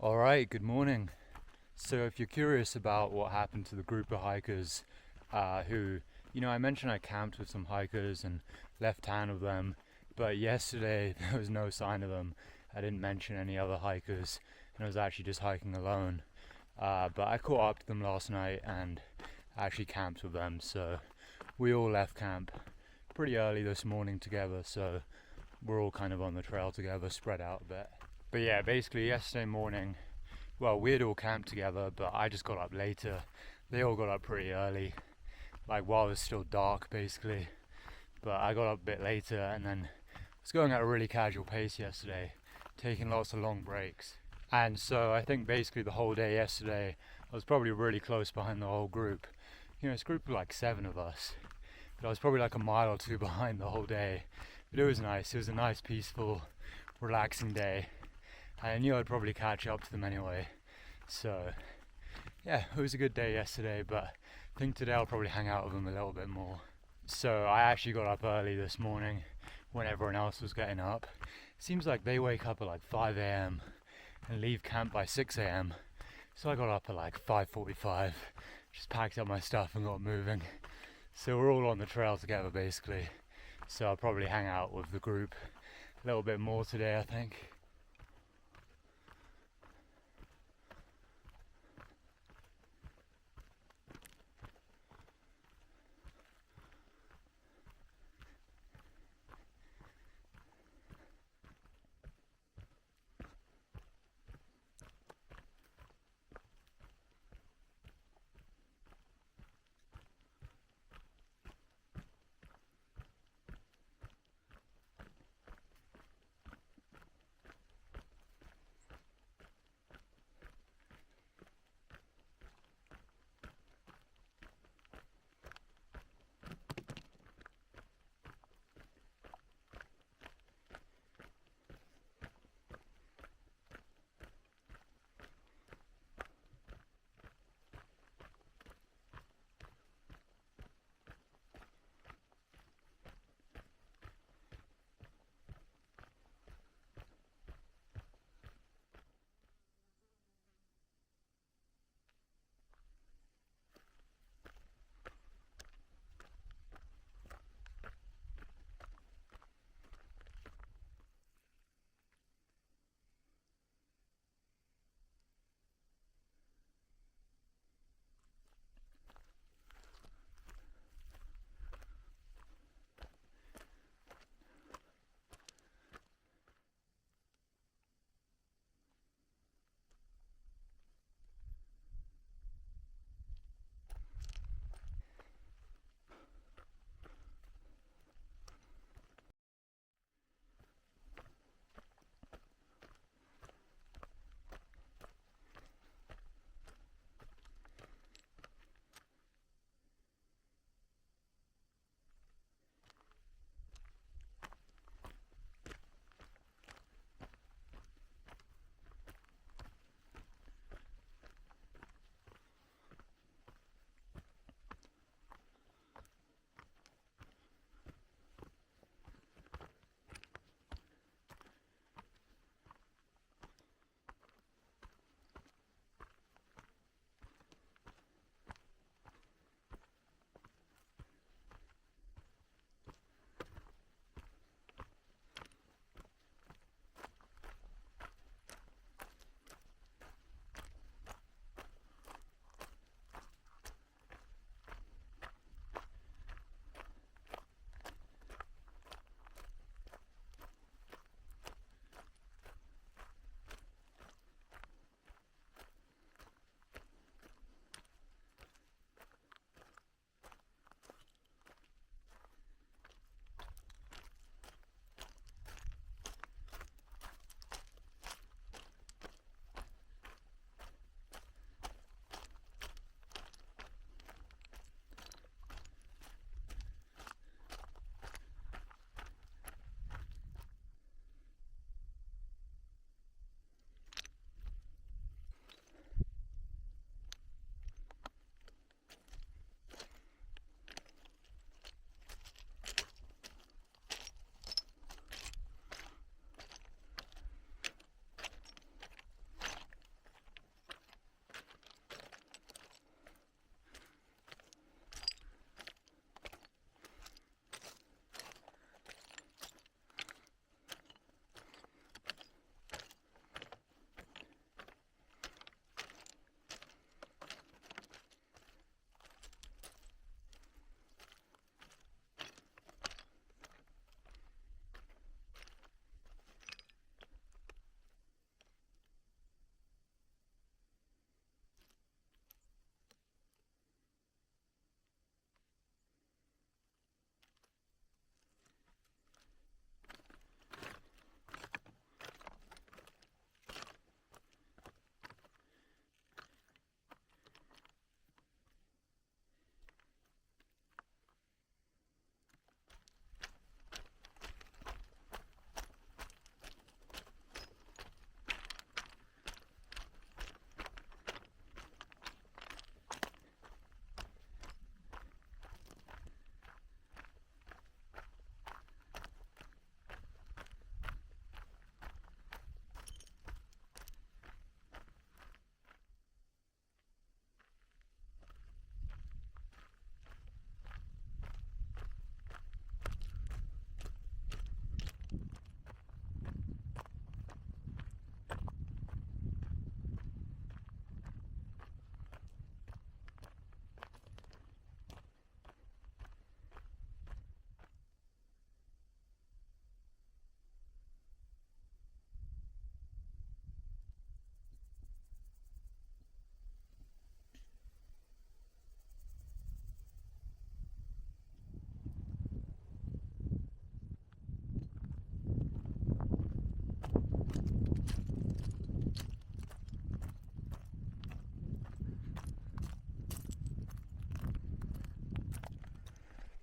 Alright, good morning. So if you're curious about what happened to the group of hikers who, I mentioned I camped with some hikers and left town with them, but yesterday there was no sign of them. I didn't mention any other hikers, and I was actually just hiking alone. But I caught up to them last night and actually camped with them, so we all left camp pretty early this morning together, so we're all kind of on the trail together, spread out a bit. But yeah, basically yesterday morning, well, we'd all camped together, but I just got up later. They all got up pretty early, like while it was still dark, basically. But I got up a bit later, and then was going at a really casual pace yesterday, taking lots of long breaks. And so I think basically the whole day yesterday, I was probably really close behind the whole group. It's a group of like 7 of us, but I was probably like a mile or two behind the whole day. But it was nice. It was a nice, peaceful, relaxing day. I knew I'd probably catch up to them anyway. So, yeah, it was a good day yesterday, but I think today I'll probably hang out with them a little bit more. So I actually got up early this morning when everyone else was getting up. It seems like they wake up at like 5 a.m. and leave camp by 6 a.m. So I got up at like 5:45, just packed up my stuff and got moving. So we're all on the trail together basically. So I'll probably hang out with the group a little bit more today, I think.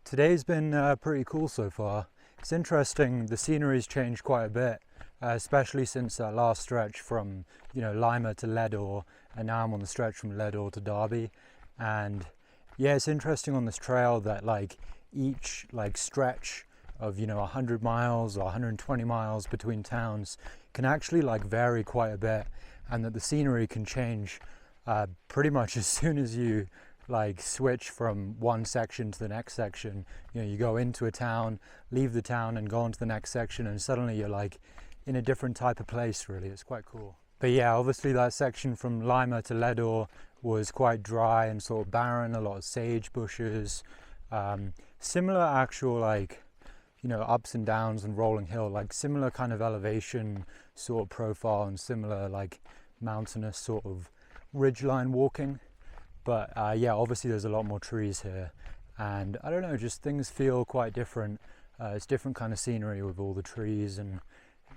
Today's been pretty cool so far. It's interesting, the scenery's changed quite a bit, especially since that last stretch from, Lima to Ledor, and now I'm on the stretch from Ledor to Derby. And yeah, it's interesting on this trail that each stretch of 100 miles or 120 miles between towns can actually vary quite a bit, and that the scenery can change pretty much as soon as you switch from one section to the next section. You go into a town, leave the town, and go on to the next section, and suddenly you're in a different type of place. Really, it's quite cool. But yeah, obviously that section from Lima to Ledor was quite dry and sort of barren, a lot of sage bushes, similar actual ups and downs and rolling hill, similar kind of elevation sort of profile, and similar mountainous sort of ridgeline walking. But yeah, obviously there's a lot more trees here, and I don't know, just things feel quite different. It's different kind of scenery with all the trees, and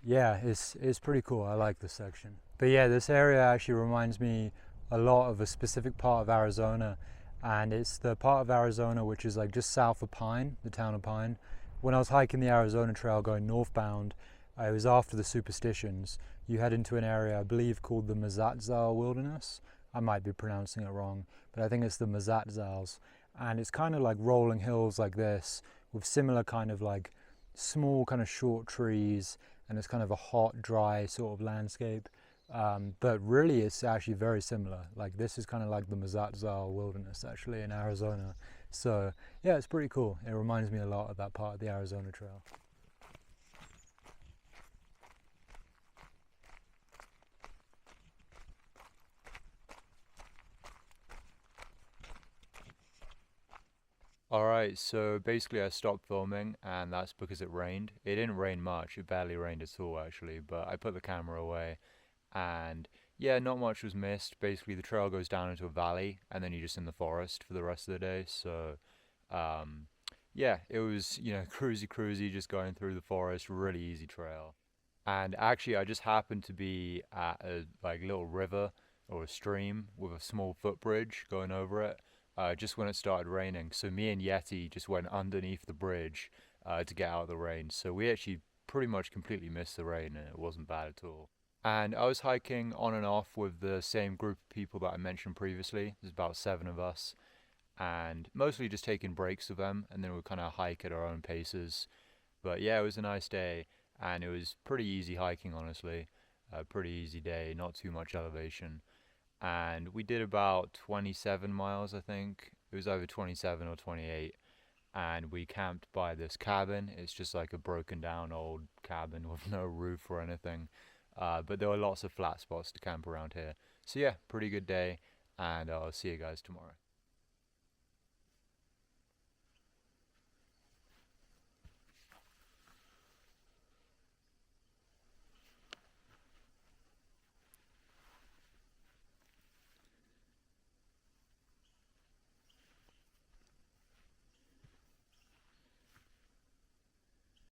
yeah, it's pretty cool. I like this section. But yeah, this area actually reminds me a lot of a specific part of Arizona, and it's the part of Arizona which is just south of Pine, the town of Pine. When I was hiking the Arizona Trail going northbound, it was after the Superstitions. You head into an area I believe called the Mazatzal Wilderness. I might be pronouncing it wrong, but I think it's the Mazatzals. And it's kind of rolling hills like this, with similar kind of small kind of short trees, and it's kind of a hot, dry sort of landscape. But really it's actually very similar. This is kind of like the Mazatzal Wilderness actually in Arizona. So yeah, it's pretty cool. It reminds me a lot of that part of the Arizona Trail. Alright, so basically I stopped filming, and that's because it rained. It didn't rain much, it barely rained at all actually, but I put the camera away, and yeah, not much was missed. Basically the trail goes down into a valley, and then you're just in the forest for the rest of the day. So yeah, it was, cruisy, just going through the forest, really easy trail. And actually I just happened to be at a little river or a stream with a small footbridge going over it, just when it started raining. So me and Yeti just went underneath the bridge to get out of the rain. So we actually pretty much completely missed the rain, and it wasn't bad at all. And I was hiking on and off with the same group of people that I mentioned previously. There's about 7 of us, and mostly just taking breaks with them, and then we'd kind of hike at our own paces. But yeah, it was a nice day, and it was pretty easy hiking, honestly. A pretty easy day, not too much elevation. And we did about 27 miles, I think. It was either 27 or 28. And we camped by this cabin. It's just like a broken down old cabin with no roof or anything. But there were lots of flat spots to camp around here. So yeah, pretty good day, and I'll see you guys tomorrow.